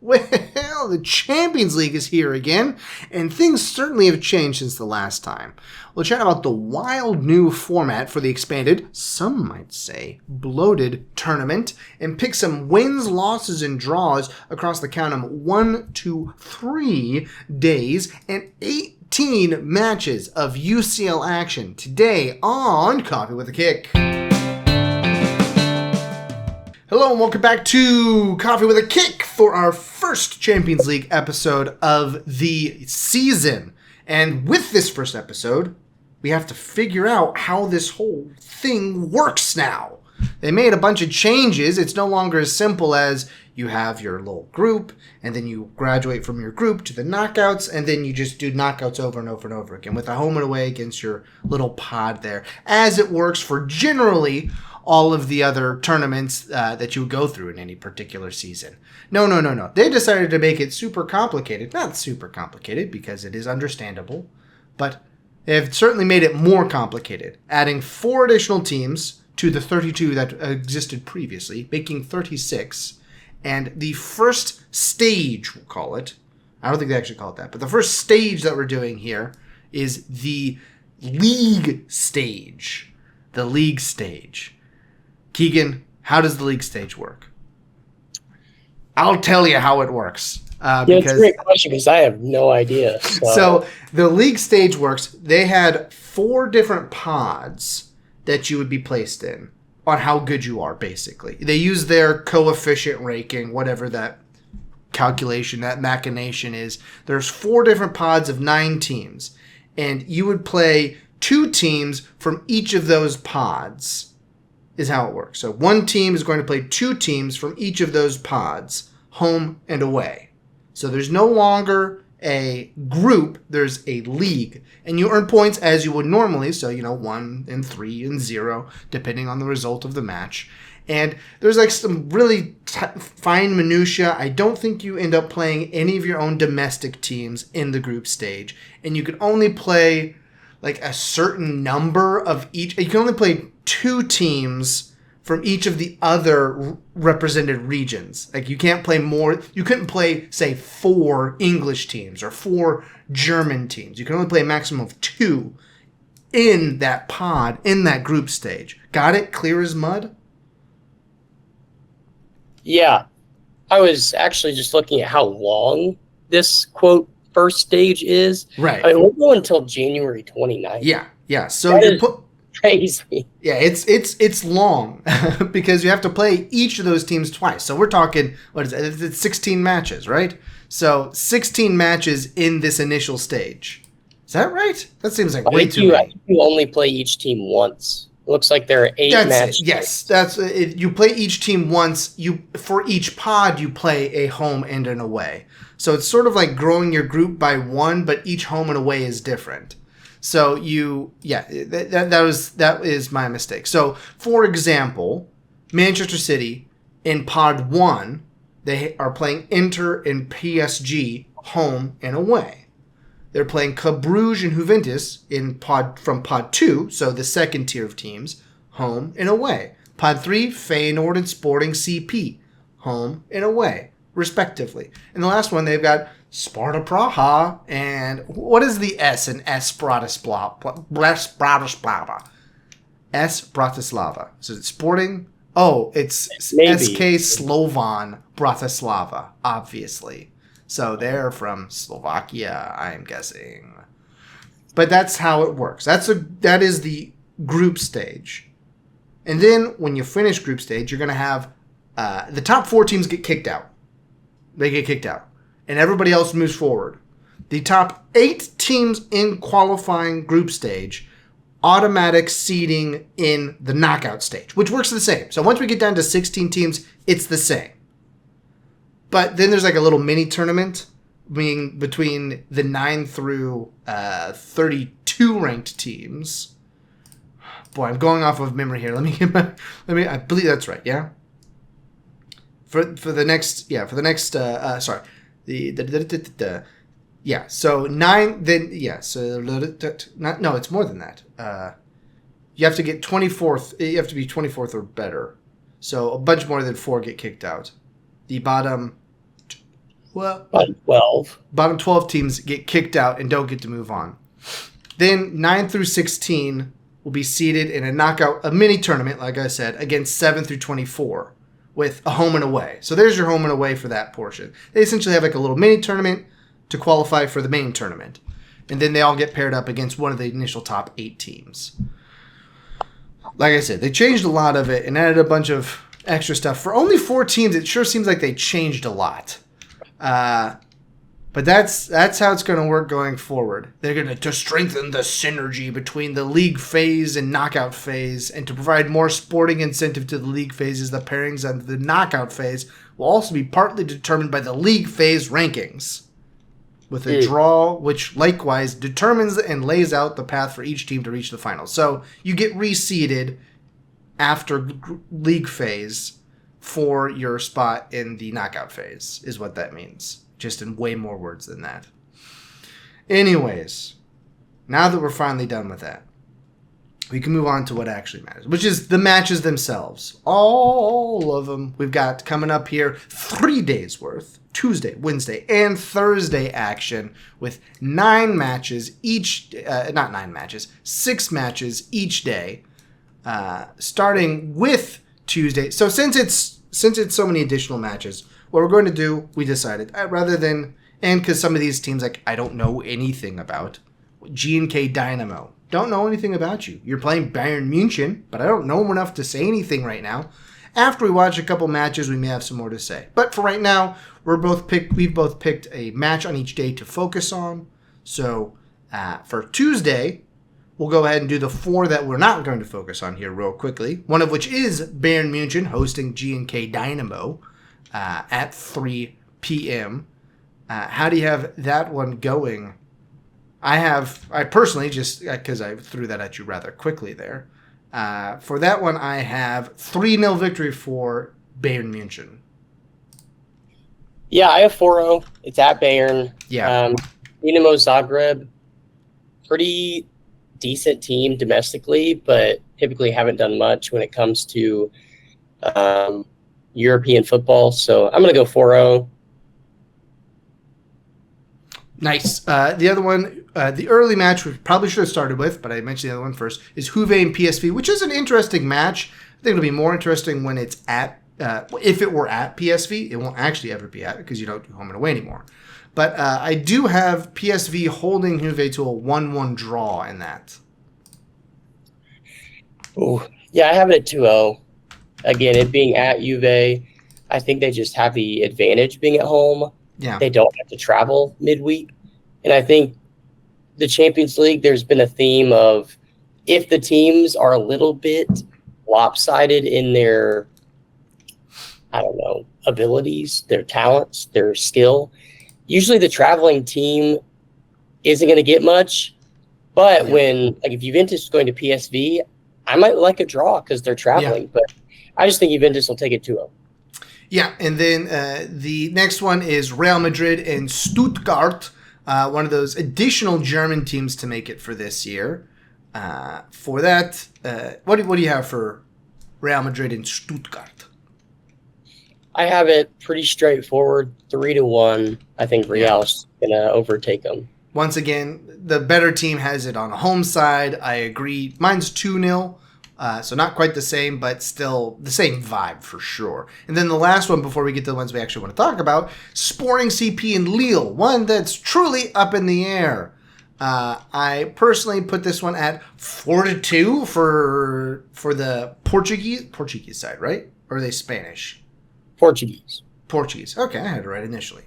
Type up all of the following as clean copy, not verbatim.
Well, the Champions League is here again, and things certainly have changed since the last time. We'll chat about the wild new format for the expanded, some might say, bloated tournament, and pick some wins, losses, and draws across the count of 1 to 3 days and 18 matches of UCL action today on Coffee with a Kick. Hello and welcome back to Coffee with a Kick for our first Champions League episode of the season. And with this first episode, we have to figure out how this whole thing works now. They made a bunch of changes. It's no longer as simple as you have your little group, and then you graduate from your group to the knockouts, and then you just do knockouts over and over and over again with a home and away against your little pod there, as it works for generally all of the other tournaments that you would go through in any particular season. No. They decided to make it super complicated. Not super complicated, because it is understandable, but they've certainly made it more complicated, adding 4 additional teams to the 32 that existed previously, making 36. And the first stage, we'll call it, I don't think they actually call it that, but the first stage that we're doing here is the league stage. The league stage. Keegan, how does the league stage work? I'll tell you how it works. It's a great question because I have no idea. So the league stage works. They had 4 different pods that you would be placed in on how good you are, basically. They use their coefficient ranking, whatever that calculation, that machination is. There's 4 different pods of 9 teams, and you would play 2 teams from each of those pods. Is how it works. So one team is going to play 2 teams from each of those pods, home and away. So there's no longer a group, there's a league. And you earn points as you would normally, so 1 and 3 and 0, depending on the result of the match. And there's like some really fine minutia. I don't think you end up playing any of your own domestic teams in the group stage. And you can only play like a certain number of each. You can only play 2 teams from each of the other represented regions. Like you can't play more. You couldn't play, say, 4 English teams or 4 German teams. You can only play a maximum of 2 in that pod, in that group stage. Got it? Clear as mud? Yeah. I was actually just looking at how long this, quote, first stage is. Right. I mean, we'll go until January 29th. Yeah. So you put... Crazy. Yeah, it's long because you have to play each of those teams twice. So we're talking, what is it? It's 16 matches, right? So 16 matches in this initial stage. Is that right? That seems like way too many. I think you only play each team once. It looks like there are 8 matches. Yes, that's it. You play each team once. For each pod, you play a home and an away. So it's sort of like growing your group by 1, but each home and away is different. So that is my mistake. So, for example, Manchester City in Pod 1, they are playing Inter and PSG home and away. They're playing Club Brugge and Juventus from Pod 2, so the second tier of teams, home and away. Pod 3, Feyenoord and Sporting CP, home and away, respectively. And the last one, they've got Sparta Praha, and what is the S in S Bratislava? S Bratislava. So it's Sporting. Oh, it's SK Slovan Bratislava, obviously. So they're from Slovakia, I'm guessing. But that's how it works. That is the group stage. And then when you finish group stage, you're going to have the top 4 teams get kicked out. They get kicked out. And everybody else moves forward. The top 8 teams in qualifying group stage, automatic seeding in the knockout stage, which works the same. So once we get down to 16 teams, it's the same. But then there's like a little mini tournament being between the 9 through 32 ranked teams. Boy, I'm going off of memory here. I believe that's right. Yeah. For the next. Sorry. So 9, then, no, it's more than that. You have to get 24th, you have to be 24th or better. So a bunch more than 4 get kicked out. The bottom Well, Bottom 12. bottom 12 teams get kicked out and don't get to move on. Then 9 through 16 will be seeded in a mini tournament, like I said, against 7 through 24 with a home and away. So there's your home and away for that portion. They essentially have like a little mini tournament to qualify for the main tournament. And then they all get paired up against one of the initial top 8 teams. Like I said, they changed a lot of it and added a bunch of extra stuff. For only 4 teams, it sure seems like they changed a lot. But that's how it's going to work going forward. They're going to strengthen the synergy between the league phase and knockout phase, and to provide more sporting incentive to the league phases, the pairings on the knockout phase will also be partly determined by the league phase rankings, with a draw which likewise determines and lays out the path for each team to reach the finals. So you get reseeded after league phase for your spot in the knockout phase, is what that means. Just in way more words than that. Anyways, now that we're finally done with that, we can move on to what actually matters, which is the matches themselves. All of them we've got coming up here, 3 days worth, Tuesday, Wednesday, and Thursday action with 9 matches each, not 9 matches, 6 matches each day, starting with Tuesday. So since it's so many additional matches, what we're going to do, we decided, rather than, and because some of these teams, like, I don't know anything about, G&K Dynamo, don't know anything about you. You're playing Bayern München, but I don't know enough to say anything right now. After we watch a couple matches, we may have some more to say. But for right now, we've both picked a match on each day to focus on. So for Tuesday, we'll go ahead and do the 4 that we're not going to focus on here real quickly. One of which is Bayern München hosting G&K Dynamo at 3 p.m. How do you have that one going? I personally, just because I threw that at you rather quickly there, for that one I have 3-0 victory for Bayern München. Yeah, I have 4-0. It's at Bayern. Yeah. Dinamo Zagreb, pretty decent team domestically, but typically haven't done much when it comes to European football. So I'm going to go 4-0. Nice. The other one, the early match we probably should have started with, but I mentioned the other one first, is Juve and PSV, which is an interesting match. I think it'll be more interesting when it's at, if it were at PSV. It won't actually ever be at, because you don't do home and away anymore. But I do have PSV holding Juve to a 1-1 draw in that. Ooh. Yeah, I have it at 2-0. Again, it being at Juve, I think they just have the advantage being at home. Yeah. They don't have to travel midweek. And I think the Champions League, there's been a theme of if the teams are a little bit lopsided in their, I don't know, abilities, their talents, their skill, usually the traveling team isn't going to get much. But when, like, if Juventus is going to PSV, I might like a draw because they're traveling. But I just think Juventus will take it 2-0. Yeah, and then the next one is Real Madrid and Stuttgart, one of those additional German teams to make it for this year. For that, what do you have for Real Madrid and Stuttgart? I have it pretty straightforward, 3-1. I think Real's going to overtake them. Once again, the better team has it on the home side. I agree. Mine's 2-0. So not quite the same, but still the same vibe for sure. And then the last one before we get to the ones we actually want to talk about, Sporting CP and Lille, one that's truly up in the air. I personally put this one at 4-2 for the Portuguese side, right? Or are they Spanish? Portuguese. Okay, I had it right initially.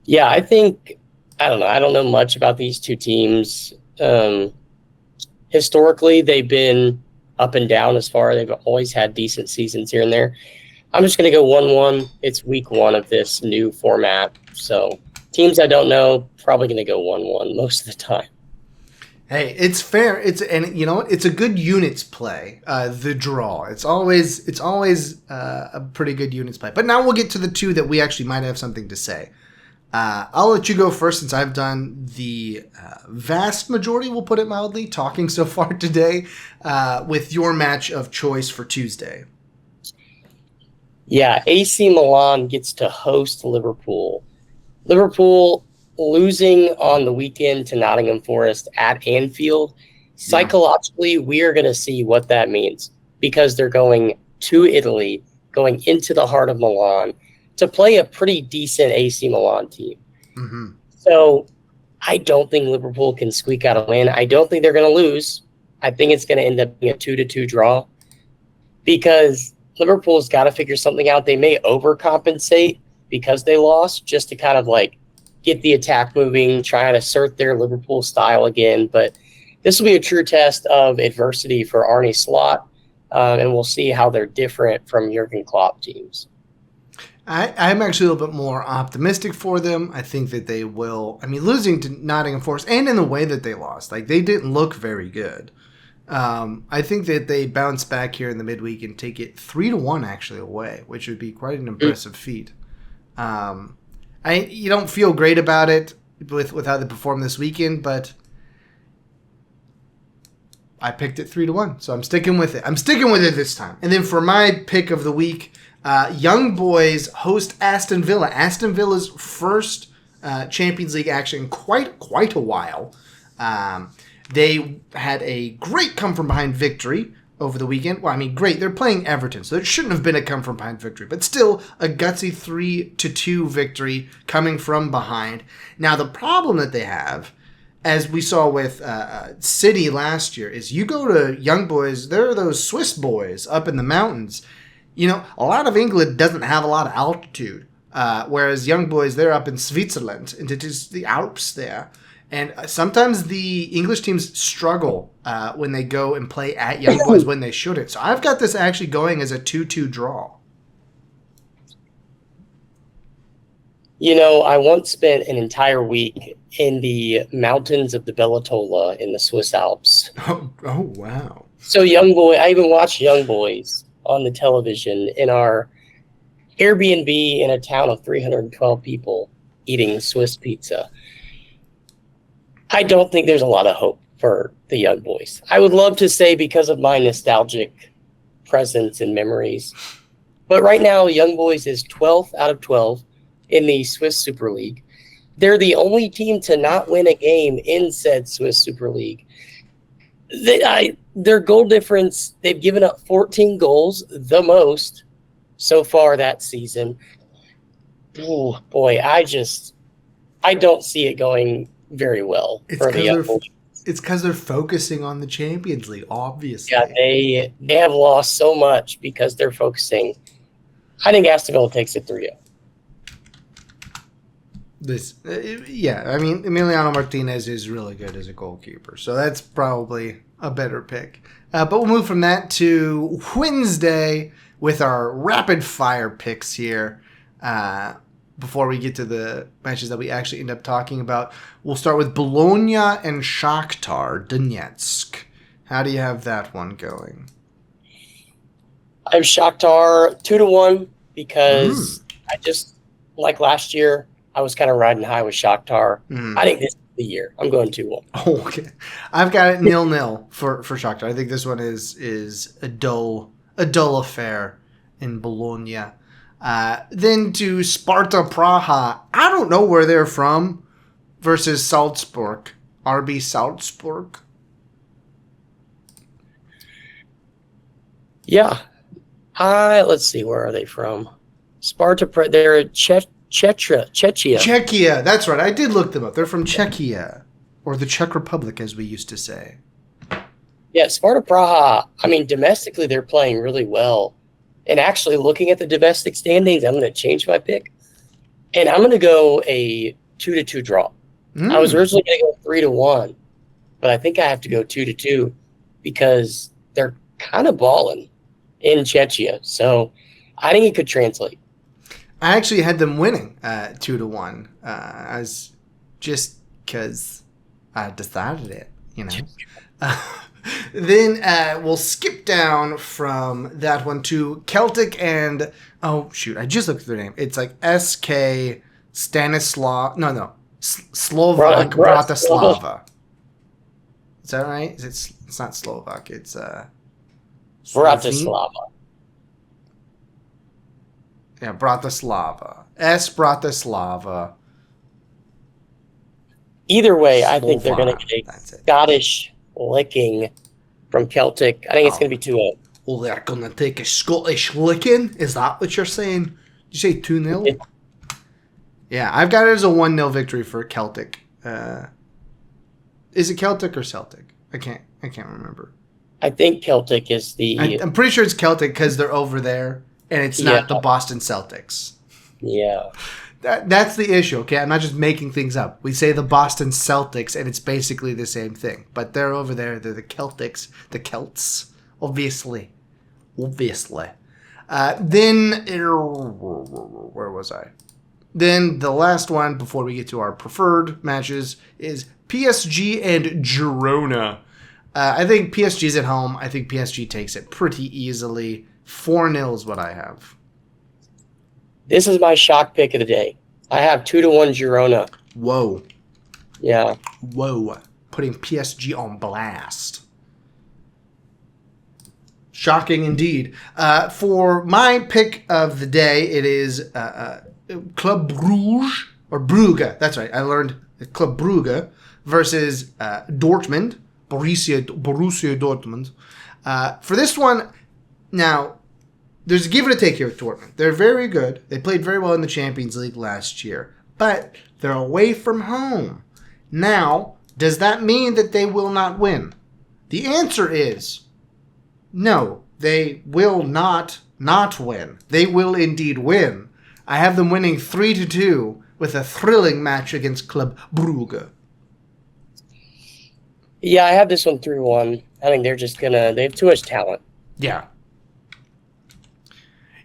Yeah, I think, I don't know. I don't know much about these two teams. Historically, they've been up and down as far. They've always had decent seasons here and there. I'm just going to go 1-1. It's week 1 of this new format. So teams I don't know, probably going to go 1-1 most of the time. Hey, it's fair. And you know what? It's a good units play. The draw. It's always a pretty good units play. But now we'll get to the 2 that we actually might have something to say. I'll let you go first since I've done the vast majority, we'll put it mildly, talking so far today with your match of choice for Tuesday. Yeah, AC Milan gets to host Liverpool. Liverpool losing on the weekend to Nottingham Forest at Anfield. Yeah. Psychologically, we are going to see what that means because they're going to Italy, going into the heart of Milan to play a pretty decent AC Milan team. Hmm. So I don't think Liverpool can squeak out a win. I don't think they're going to lose. I think it's going to end up being a 2-2 draw because Liverpool's got to figure something out. They may overcompensate because they lost just to kind of like get the attack moving, try and assert their Liverpool style again. But this will be a true test of adversity for Arne Slot, and we'll see how they're different from Jurgen Klopp teams. I'm actually a little bit more optimistic for them. I think that they will. I mean, losing to Nottingham Forest and in the way that they lost, like they didn't look very good. I think that they bounce back here in the midweek and take it 3-1 actually away, which would be quite an impressive feat. You don't feel great about it with how they performed this weekend, but I picked it 3-1, so I'm sticking with it. I'm sticking with it this time. And then for my pick of the week, Young Boys host Aston Villa. Aston Villa's first Champions League action in quite a while. They had a great come-from-behind victory over the weekend. Well, I mean, great. They're playing Everton, so it shouldn't have been a come-from-behind victory. But still, a gutsy 3-2 victory coming from behind. Now, the problem that they have, as we saw with City last year, is you go to Young Boys, there are those Swiss boys up in the mountains. You know, a lot of England doesn't have a lot of altitude, whereas Young Boys, they're up in Switzerland, and it is the Alps there. And sometimes the English teams struggle when they go and play at Young Boys when they shouldn't. So I've got this actually going as a 2-2 draw. You know, I once spent an entire week in the mountains of the Bellatola in the Swiss Alps. Oh, wow. So I even watched Young Boys on the television in our Airbnb in a town of 312 people eating Swiss pizza. I don't think there's a lot of hope for the Young Boys. I would love to say because of my nostalgic presence and memories. But right now, Young Boys is 12th out of 12 in the Swiss Super League. They're the only team to not win a game in said Swiss Super League. Their goal difference, they've given up 14 goals, the most so far that season. Oh, boy, I don't see it going very well for the Young Boys. It's because they're focusing on the Champions League, obviously. Yeah, they have lost so much because they're focusing. I think Aston Villa takes it 3-0. I mean, Emiliano Martinez is really good as a goalkeeper, so that's probably a better pick. But we'll move from that to Wednesday with our rapid fire picks here. Before we get to the matches that we actually end up talking about, we'll start with Bologna and Shakhtar Donetsk. How do you have that one going? I have Shakhtar 2-1 because I just, like last year, I was kind of riding high with Shakhtar. I think this is the year. I'm going 2-1. Oh, okay. I've got it 0-0 for Shakhtar. I think this one is a dull affair in Bologna. Then to Sparta Praha. I don't know where they're from versus Salzburg. RB Salzburg. Yeah. Let's see. Where are they from? Sparta Praha. They're Czechia. Czechia. That's right. I did look them up. They're from Czechia. Or the Czech Republic, as we used to say. Yeah, Sparta Praha. I mean, domestically, they're playing really well. And actually, looking at the domestic standings, I'm going to change my pick. And I'm going to go a 2-2 draw. I was originally going to go 3-1, but I think I have to go 2-2 because they're kind of balling in Czechia. So I think it could translate. I actually had them winning 2-1. As just because I decided it, you know. Then we'll skip down from that one to Celtic and I just looked at their name. It's like SK Stanislav. No, Slovak Bratislava. Is that right? It's not Slovak. It's Bratislava. Yeah, Bratislava. S. Bratislava. Either way, I think they're going to Slovan. get a That's it. Scottish licking from Celtic. I think it's going to be 2-0. Oh, they're going to take a Scottish licking? Is that what you're saying? Did you say 2-0? Yeah, I've got it as a 1-0 victory for Celtic. Is it Celtic or Celtic? I can't remember. I think Celtic is the... I'm pretty sure it's Celtic because they're over there, and it's not the Boston Celtics. Yeah. That's the issue, okay? I'm not just making things up. We say the Boston Celtics, and it's basically the same thing. But they're over there. They're the Celtics. The Celts, obviously. Then, where was I? Then the last one, before we get to our preferred matches, is PSG and Girona. I think PSG's at home. I think PSG takes it pretty easily. 4-0 is what I have. This is my shock pick of the day. I have 2-1 Girona. Whoa. Yeah. Whoa. Putting PSG on blast. Shocking indeed. For my pick of the day, it is Club Brugge, or Brugge. That's right. I learned Club Brugge versus Dortmund, Borussia Dortmund. For this one, now, there's a give and a take here with Dortmund. They're very good. They played very well in the Champions League last year. But they're away from home. Now, does that mean that they will not win? The answer is no. They will not win. They will indeed win. I have them winning 3-2 with a thrilling match against Club Brugge. Yeah, I have this one 3-1. I think they're just they have too much talent. Yeah.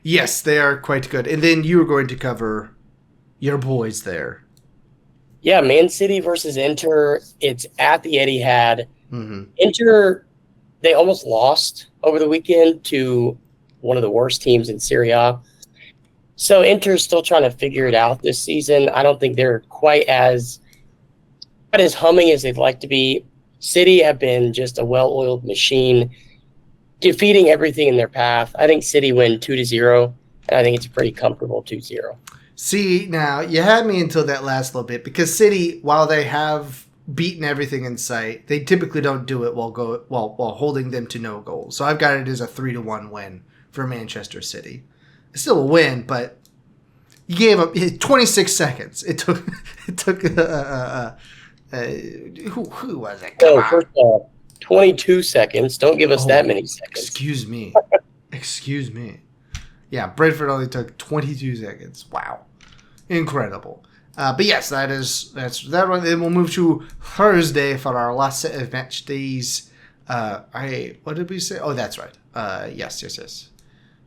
Yes, they are quite good. And then you were going to cover your boys there. Yeah, Man City versus Inter. It's at the Etihad. Mm-hmm. Inter, they almost lost over the weekend to one of the worst teams in Serie A. So Inter's still trying to figure it out this season. I don't think they're quite as humming as they'd like to be. City have been just a well-oiled machine, defeating everything in their path. I think City win 2-0, and I think it's a pretty comfortable 2-0. See, now, you had me until that last little bit, because City, while they have beaten everything in sight, they typically don't do it while holding them to no goals. So I've got it as a 3-1 win for Manchester City. It's still a win, but you gave up 26 seconds. It took who was it? Come on. First of all, 22 seconds. Don't give us that many seconds. Excuse me. Excuse me. Yeah, Brentford only took 22 seconds. Wow. Incredible. But yes, that's that one. Then we'll move to Thursday for our last set of match days. What did we say? Oh, that's right. Yes.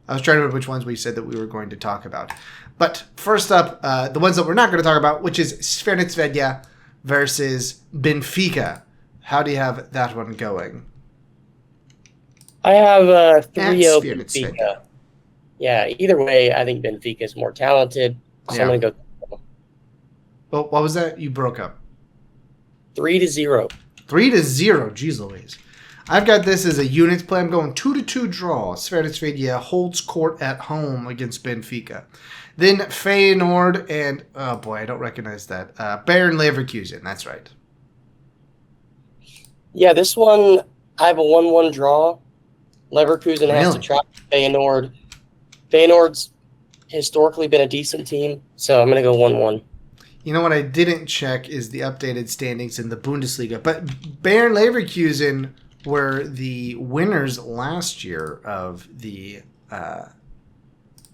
I was trying to remember which ones we said that we were going to talk about. But first up, the ones that we're not going to talk about, which is Svernesvedja versus Benfica. How do you have that one going? I have 3-0 Benfica. Benfica. Yeah, either way, I think Benfica is more talented. So I'm going to go. Well, what was that? You broke up. 3-0. 3-0. Jeez Louise. I've got this as a units play. I'm going 2-2 draw. Svernesvedja holds court at home against Benfica. Then Feyenoord and, oh boy, I don't recognize that. Bayern Leverkusen. That's right. Yeah, this one, I have a 1-1 draw. Leverkusen has to travel Feyenoord. Feyenoord's historically been a decent team, so I'm going to go 1-1. You know what I didn't check is the updated standings in the Bundesliga. But Bayern Leverkusen were the winners last year of the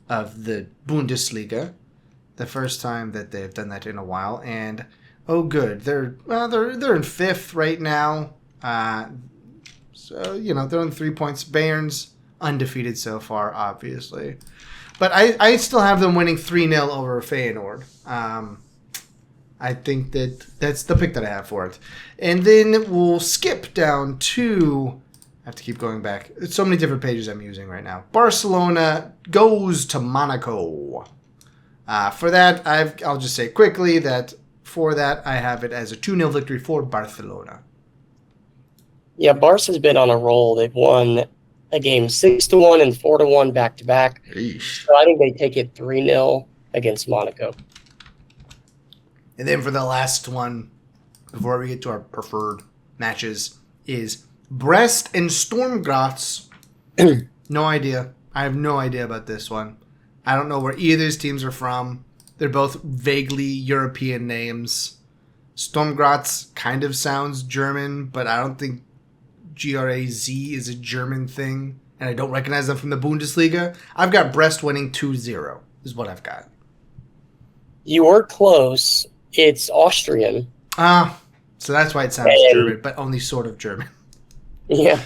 Bundesliga, the first time that they've done that in a while. And oh, good, they're in fifth right now. So they're on 3 points. Bayern's undefeated so far, obviously, but I still have them winning 3-0 over Feyenoord. I think that's the pick that I have for it. And then we'll skip down to... I have to keep going back. It's so many different pages I'm using right now. Barcelona goes to Monaco. For that, I'll just say quickly that for that, I have it as a 2-0 victory for Barcelona. Yeah, Barca's been on a roll. They've won a game 6-1 and 4-1 back to back. So I think they take it 3-0 against Monaco. And then for the last one, before we get to our preferred matches, is Brest and Storm Graz. No idea. I have no idea about this one. I don't know where either of these teams are from. They're both vaguely European names. Storm Graz kind of sounds German, but I don't think Graz is a German thing. And I don't recognize them from the Bundesliga. I've got Brest winning 2-0 is what I've got. You were close. It's Austrian. So that's why it sounds German, but only sort of German. Yeah.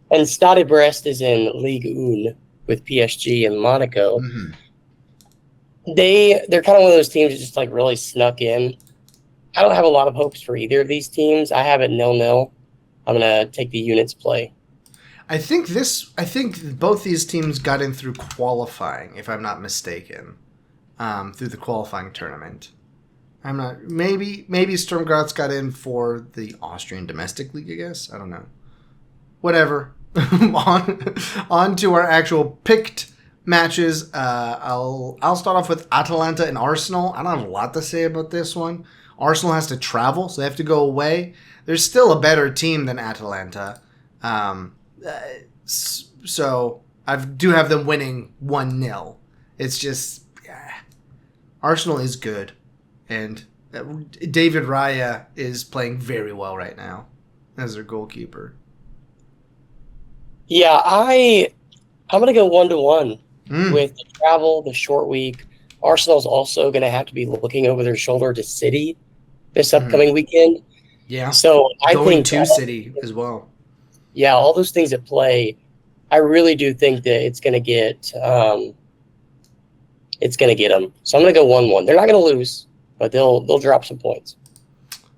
And Stade Brest is in Ligue 1 with PSG and Monaco. Mm-hmm. They're kind of one of those teams that just like really snuck in. I don't have a lot of hopes for either of these teams. I have it 0-0. I'm gonna take the units play. I think both these teams got in through qualifying, if I'm not mistaken, through the qualifying tournament. I'm not. Maybe Sturm Graz got in for the Austrian domestic league. I guess I don't know. Whatever. on to our actual picked matches. I'll start off with Atalanta and Arsenal. I don't have a lot to say about this one. Arsenal has to travel, so they have to go away. There's still a better team than Atalanta. So I do have them winning 1-0. It's just Arsenal is good, and David Raya is playing very well right now as their goalkeeper. Yeah, I'm gonna go 1-1 with the travel, the short week. Arsenal's also gonna have to be looking over their shoulder to City this upcoming weekend. Yeah. So I think to City as well. Yeah, all those things at play. I really do think that it's gonna get them. So I'm gonna go 1-1. They're not gonna lose, but they'll drop some points.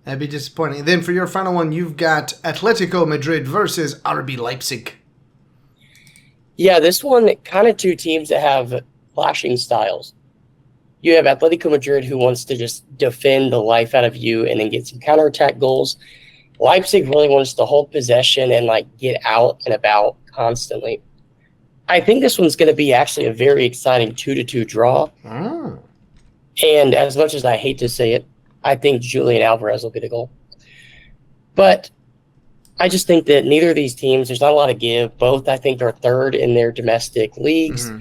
That'd be disappointing. And then for your final one, you've got Atletico Madrid versus RB Leipzig. Yeah, this one, kind of two teams that have clashing styles. You have Atletico Madrid, who wants to just defend the life out of you and then get some counterattack goals. Leipzig really wants to hold possession and like get out and about constantly. I think this one's going to be actually a very exciting 2-2 draw. And as much as I hate to say it, I think Julian Alvarez will get a goal. But I just think that neither of these teams, there's not a lot of give. Both, I think, are third in their domestic leagues.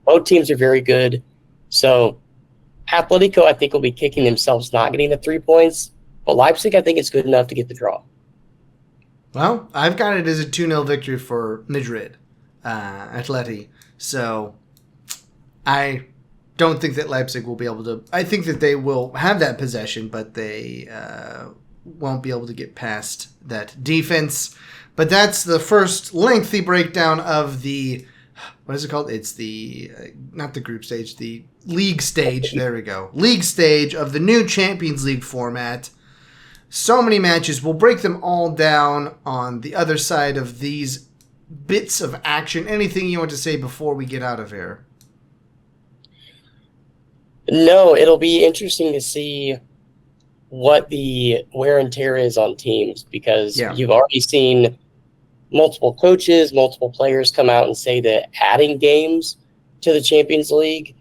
Both teams are very good. So Atletico, I think, will be kicking themselves not getting the 3 points. But Leipzig, I think, is good enough to get the draw. Well, I've got it as a 2-0 victory for Madrid, Atleti. So I don't think that Leipzig will be able to. I think that they will have that possession, but they won't be able to get past that defense. But that's the first lengthy breakdown of the, what is it called? It's the, not the group stage, the league stage. There we go. League stage of the new Champions League format. So many matches. We'll break them all down on the other side of these bits of action. Anything you want to say before we get out of here? No, it'll be interesting to see what the wear and tear is on teams, because you've already seen multiple coaches, multiple players come out and say that adding games to the Champions League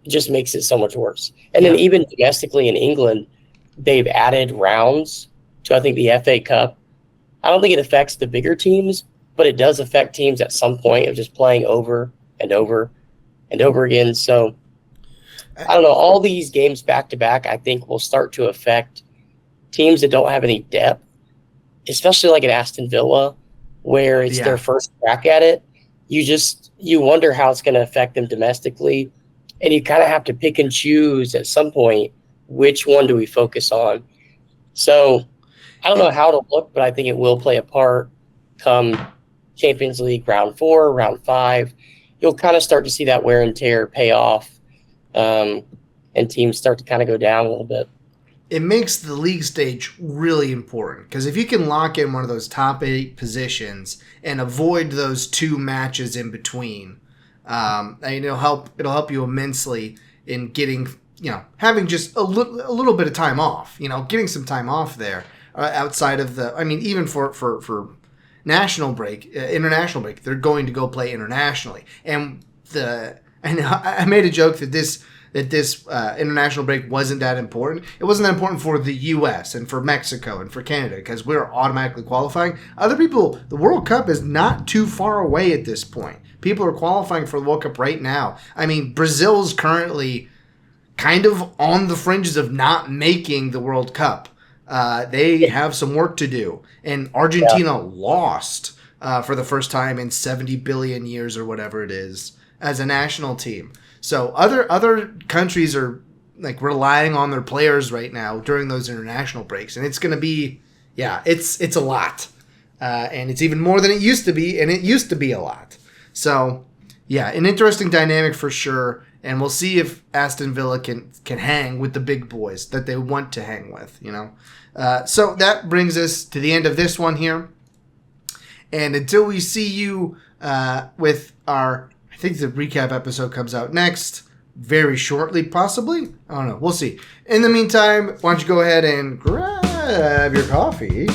just makes it so much worse. And then even domestically in England, they've added rounds to, I think, the FA Cup. I don't think it affects the bigger teams, but it does affect teams at some point of just playing over and over and over again. So I don't know, all these games back to back, I think, will start to affect teams that don't have any depth, especially like at Aston Villa, where it's their first crack at it. You wonder how it's going to affect them domestically, and you kind of have to pick and choose at some point which one do we focus on. So I don't know how to look, but I think it will play a part come Champions League round 4, round 5. You'll kind of start to see that wear and tear pay off. And teams start to kind of go down a little bit. It makes the league stage really important, because if you can lock in one of those top 8 positions and avoid those 2 matches in between, and it'll help you immensely in getting, having just a little bit of time off, getting some time off there outside of the, I mean, even for international break, they're going to go play internationally. And I made a joke that this international break wasn't that important. It wasn't that important for the U.S. and for Mexico and for Canada because we're automatically qualifying. Other people, the World Cup is not too far away at this point. People are qualifying for the World Cup right now. I mean, Brazil's currently kind of on the fringes of not making the World Cup. They have some work to do. And Argentina lost for the first time in 70 billion years or whatever it is as a national team. So other countries are like relying on their players right now during those international breaks. And it's going to be, it's a lot. And it's even more than it used to be. And it used to be a lot. So, an interesting dynamic for sure. And we'll see if Aston Villa can hang with the big boys that they want to hang with, So that brings us to the end of this one here. And until we see you with our, I think the recap episode comes out next, very shortly, possibly. I don't know. We'll see. In the meantime, why don't you go ahead and grab your coffee,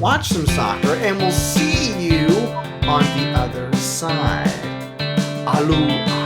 watch some soccer, and we'll see you on the other side. Aloo.